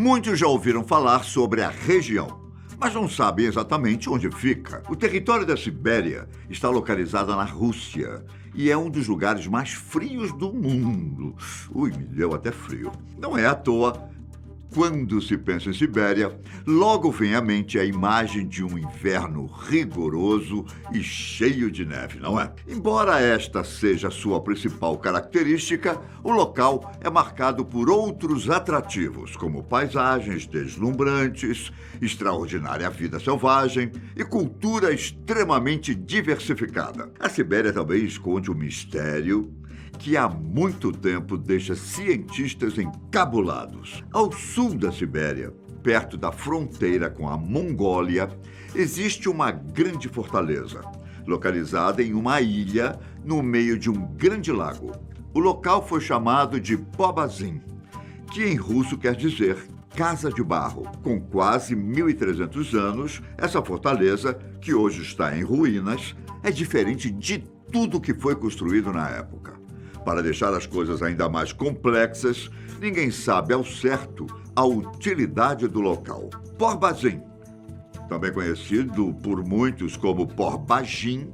Muitos já ouviram falar sobre a região, mas não sabem exatamente onde fica. O território da Sibéria está localizado na Rússia e é um dos lugares mais frios do mundo. Ui, me deu até frio. Não é à toa. Quando se pensa em Sibéria, logo vem à mente a imagem de um inverno rigoroso e cheio de neve, não é? Embora esta seja a sua principal característica, o local é marcado por outros atrativos, como paisagens deslumbrantes, extraordinária vida selvagem e cultura extremamente diversificada. A Sibéria também esconde um mistério que há muito tempo deixa cientistas encabulados. Ao sul da Sibéria, perto da fronteira com a Mongólia, existe uma grande fortaleza, localizada em uma ilha no meio de um grande lago. O local foi chamado de Pobazin, que em russo quer dizer Casa de Barro. Com quase 1.300 anos, essa fortaleza, que hoje está em ruínas, é diferente de tudo que foi construído na época. Para deixar as coisas ainda mais complexas, ninguém sabe ao certo a utilidade do local. Porbazin, também conhecido por muitos como Porbagin,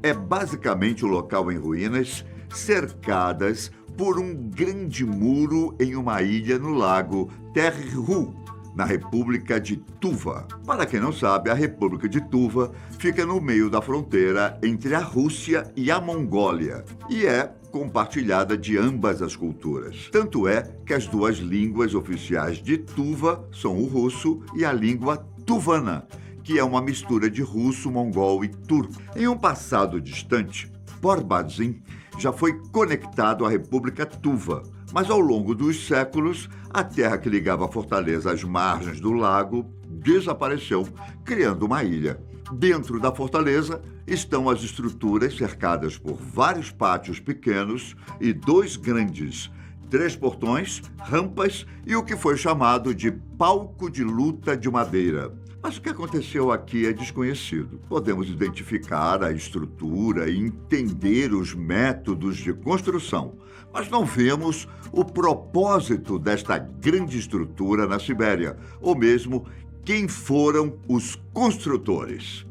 é basicamente um local em ruínas cercadas por um grande muro em uma ilha no lago Terhu, na República de Tuva. Para quem não sabe, a República de Tuva fica no meio da fronteira entre a Rússia e a Mongólia e é compartilhada de ambas as culturas. Tanto é que as duas línguas oficiais de Tuva são o russo e a língua tuvana, que é uma mistura de russo, mongol e turco. Em um passado distante, Porbazin já foi conectado à República Tuva, mas ao longo dos séculos, a terra que ligava a fortaleza às margens do lago desapareceu, criando uma ilha. Dentro da fortaleza estão as estruturas cercadas por vários pátios pequenos e 2 grandes, 3 portões, rampas e o que foi chamado de palco de luta de madeira. Mas o que aconteceu aqui é desconhecido. Podemos identificar a estrutura e entender os métodos de construção, mas não vemos o propósito desta grande estrutura na Sibéria, ou mesmo quem foram os construtores.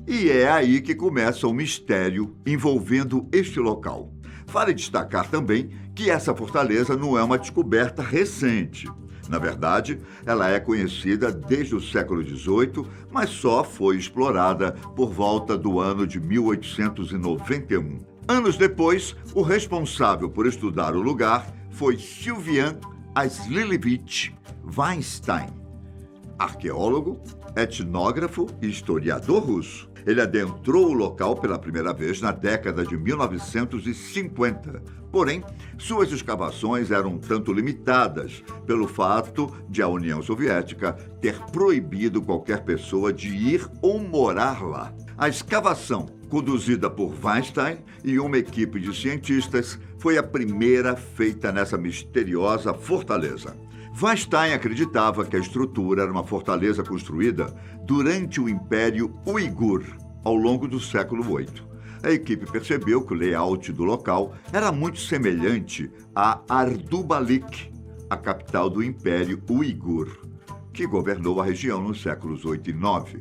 E é aí que começa o mistério envolvendo este local. Vale destacar também que essa fortaleza não é uma descoberta recente. Na verdade, ela é conhecida desde o século XVIII, mas só foi explorada por volta do ano de 1891. Anos depois, o responsável por estudar o lugar foi Sylvian Aslilevich Weinstein, arqueólogo, etnógrafo e historiador russo. Ele adentrou o local pela primeira vez na década de 1950. Porém, suas escavações eram um tanto limitadas pelo fato de a União Soviética ter proibido qualquer pessoa de ir ou morar lá. A escavação, conduzida por Weinstein e uma equipe de cientistas, foi a primeira feita nessa misteriosa fortaleza. Weinstein acreditava que a estrutura era uma fortaleza construída durante o Império Uigur, ao longo do século VIII. A equipe percebeu que o layout do local era muito semelhante a Ardubalik, a capital do Império Uigur, que governou a região nos séculos 8 e 9.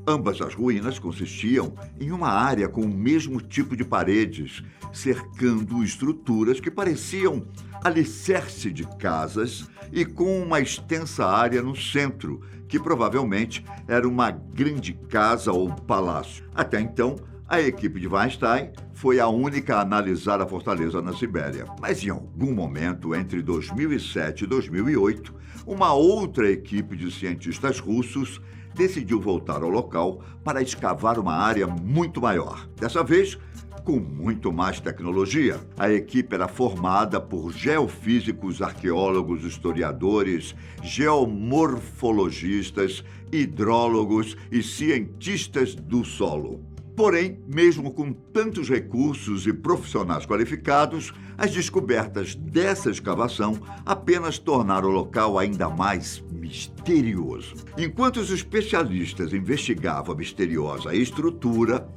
Ambas as ruínas consistiam em uma área com o mesmo tipo de paredes, cercando estruturas que pareciam alicerce de casas e com uma extensa área no centro, que provavelmente era uma grande casa ou palácio. Até então, a equipe de Weinstein foi a única a analisar a fortaleza na Sibéria. Mas em algum momento, entre 2007 e 2008, uma outra equipe de cientistas russos decidiu voltar ao local para escavar uma área muito maior. Dessa vez, com muito mais tecnologia. A equipe era formada por geofísicos, arqueólogos, historiadores, geomorfologistas, hidrólogos e cientistas do solo. Porém, mesmo com tantos recursos e profissionais qualificados, as descobertas dessa escavação apenas tornaram o local ainda mais misterioso. Enquanto os especialistas investigavam a misteriosa estrutura,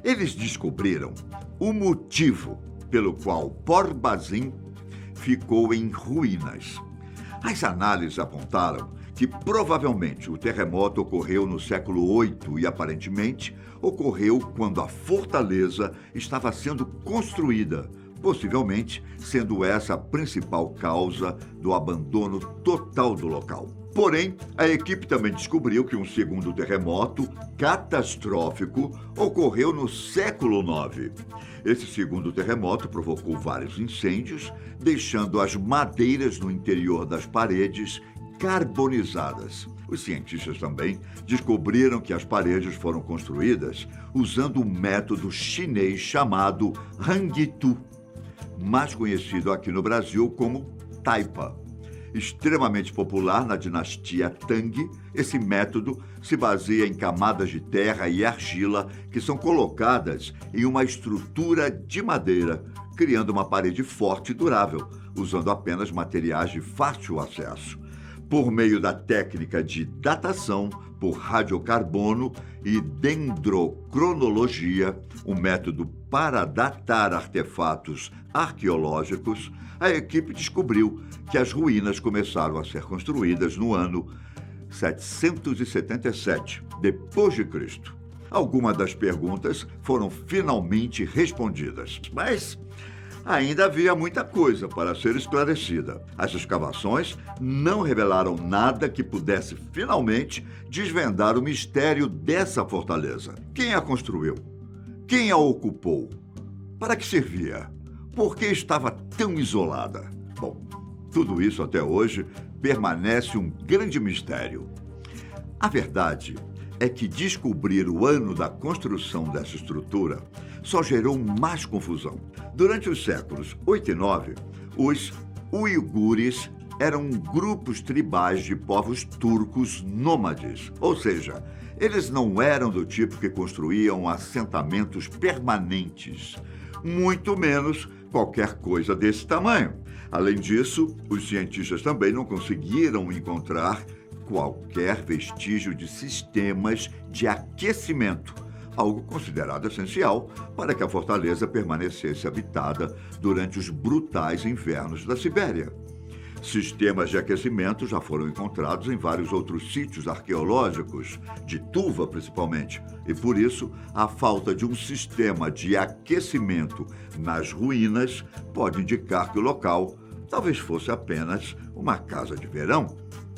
eles descobriram o motivo pelo qual Porbazin ficou em ruínas. As análises apontaram que provavelmente o terremoto ocorreu no século VIII e aparentemente ocorreu quando a fortaleza estava sendo construída, possivelmente sendo essa a principal causa do abandono total do local. Porém, a equipe também descobriu que um segundo terremoto catastrófico ocorreu no século IX. Esse segundo terremoto provocou vários incêndios, deixando as madeiras no interior das paredes carbonizadas. Os cientistas também descobriram que as paredes foram construídas usando um método chinês chamado Hangtu, mais conhecido aqui no Brasil como taipa. Extremamente popular na dinastia Tang, esse método se baseia em camadas de terra e argila que são colocadas em uma estrutura de madeira, criando uma parede forte e durável, usando apenas materiais de fácil acesso. Por meio da técnica de datação por radiocarbono e dendrocronologia, um método para datar artefatos arqueológicos, a equipe descobriu que as ruínas começaram a ser construídas no ano 777 depois de Cristo. Algumas das perguntas foram finalmente respondidas, mas ainda havia muita coisa para ser esclarecida. As escavações não revelaram nada que pudesse finalmente desvendar o mistério dessa fortaleza. Quem a construiu? Quem a ocupou? Para que servia? Por que estava tão isolada? Bom, tudo isso até hoje permanece um grande mistério. A verdade é que descobrir o ano da construção dessa estrutura só gerou mais confusão. Durante os séculos 8 e 9, os uigures eram grupos tribais de povos turcos nômades, ou seja, eles não eram do tipo que construíam assentamentos permanentes, muito menos qualquer coisa desse tamanho. Além disso, os cientistas também não conseguiram encontrar qualquer vestígio de sistemas de aquecimento, algo considerado essencial para que a fortaleza permanecesse habitada durante os brutais invernos da Sibéria. Sistemas de aquecimento já foram encontrados em vários outros sítios arqueológicos, de Tuva principalmente, e por isso a falta de um sistema de aquecimento nas ruínas pode indicar que o local talvez fosse apenas uma casa de verão,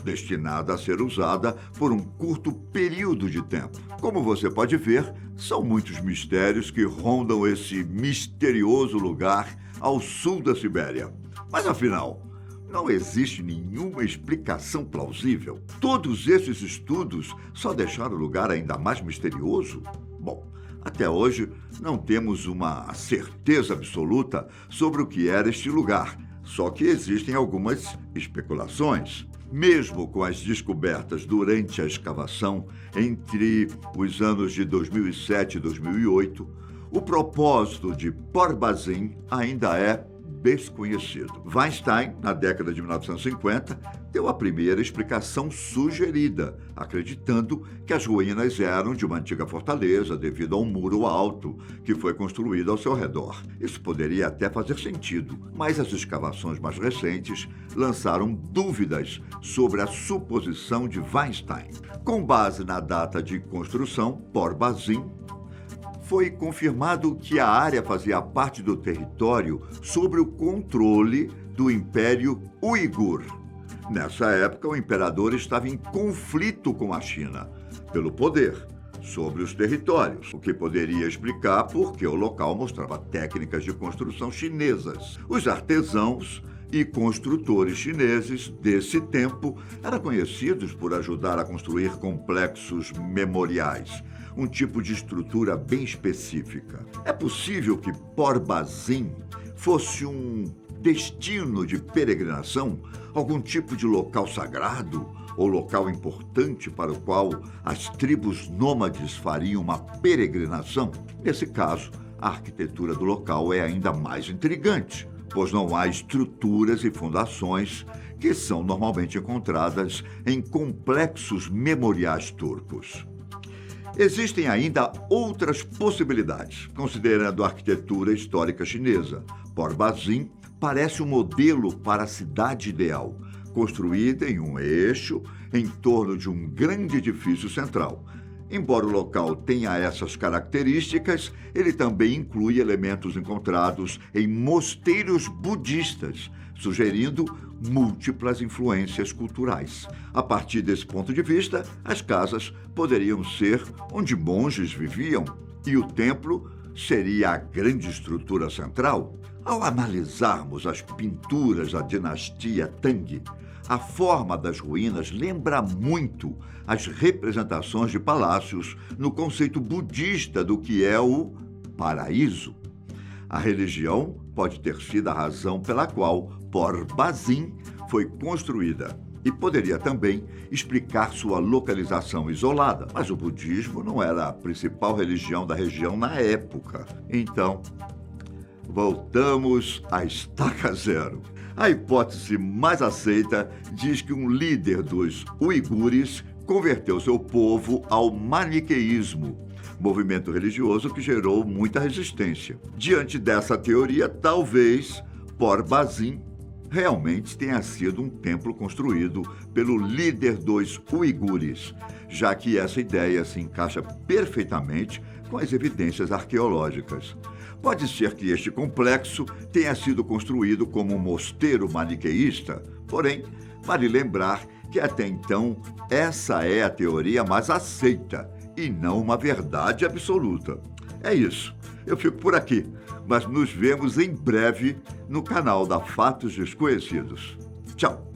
destinada a ser usada por um curto período de tempo. Como você pode ver, são muitos mistérios que rondam esse misterioso lugar ao sul da Sibéria. Mas afinal, não existe nenhuma explicação plausível? Todos esses estudos só deixaram o lugar ainda mais misterioso? Bom, até hoje não temos uma certeza absoluta sobre o que era este lugar, só que existem algumas especulações. Mesmo com as descobertas durante a escavação entre os anos de 2007 e 2008, o propósito de Port-Bazin ainda é desconhecido. Weinstein, na década de 1950, deu a primeira explicação sugerida, acreditando que as ruínas eram de uma antiga fortaleza devido a um muro alto que foi construído ao seu redor. Isso poderia até fazer sentido, mas as escavações mais recentes lançaram dúvidas sobre a suposição de Weinstein. Com base na data de construção, Port-Bazin, foi confirmado que a área fazia parte do território sob o controle do Império Uigur. Nessa época, o imperador estava em conflito com a China pelo poder sobre os territórios, o que poderia explicar por que o local mostrava técnicas de construção chinesas. Os artesãos e construtores chineses desse tempo eram conhecidos por ajudar a construir complexos memoriais, um tipo de estrutura bem específica. É possível que Port-Bazin fosse um destino de peregrinação, algum tipo de local sagrado ou local importante para o qual as tribos nômades fariam uma peregrinação? Nesse caso, a arquitetura do local é ainda mais intrigante, pois não há estruturas e fundações que são normalmente encontradas em complexos memoriais turcos. Existem ainda outras possibilidades, considerando a arquitetura histórica chinesa. Port-Bazin parece um modelo para a cidade ideal, construída em um eixo em torno de um grande edifício central. Embora o local tenha essas características, ele também inclui elementos encontrados em mosteiros budistas, sugerindo múltiplas influências culturais. A partir desse ponto de vista, as casas poderiam ser onde monges viviam e o templo seria a grande estrutura central. Ao analisarmos as pinturas da dinastia Tang, a forma das ruínas lembra muito as representações de palácios no conceito budista do que é o paraíso. A religião pode ter sido a razão pela qual Por-Bazin foi construída e poderia também explicar sua localização isolada, mas o budismo não era a principal religião da região na época. Então, voltamos à estaca zero. A hipótese mais aceita diz que um líder dos uigures converteu seu povo ao maniqueísmo, movimento religioso que gerou muita resistência. Diante dessa teoria, talvez Por-Bazin realmente tenha sido um templo construído pelo líder dos uigures, já que essa ideia se encaixa perfeitamente com as evidências arqueológicas. Pode ser que este complexo tenha sido construído como um mosteiro maniqueísta, porém, vale lembrar que até então essa é a teoria mais aceita e não uma verdade absoluta. É isso, eu fico por aqui, mas nos vemos em breve no canal da Fatos Desconhecidos. Tchau!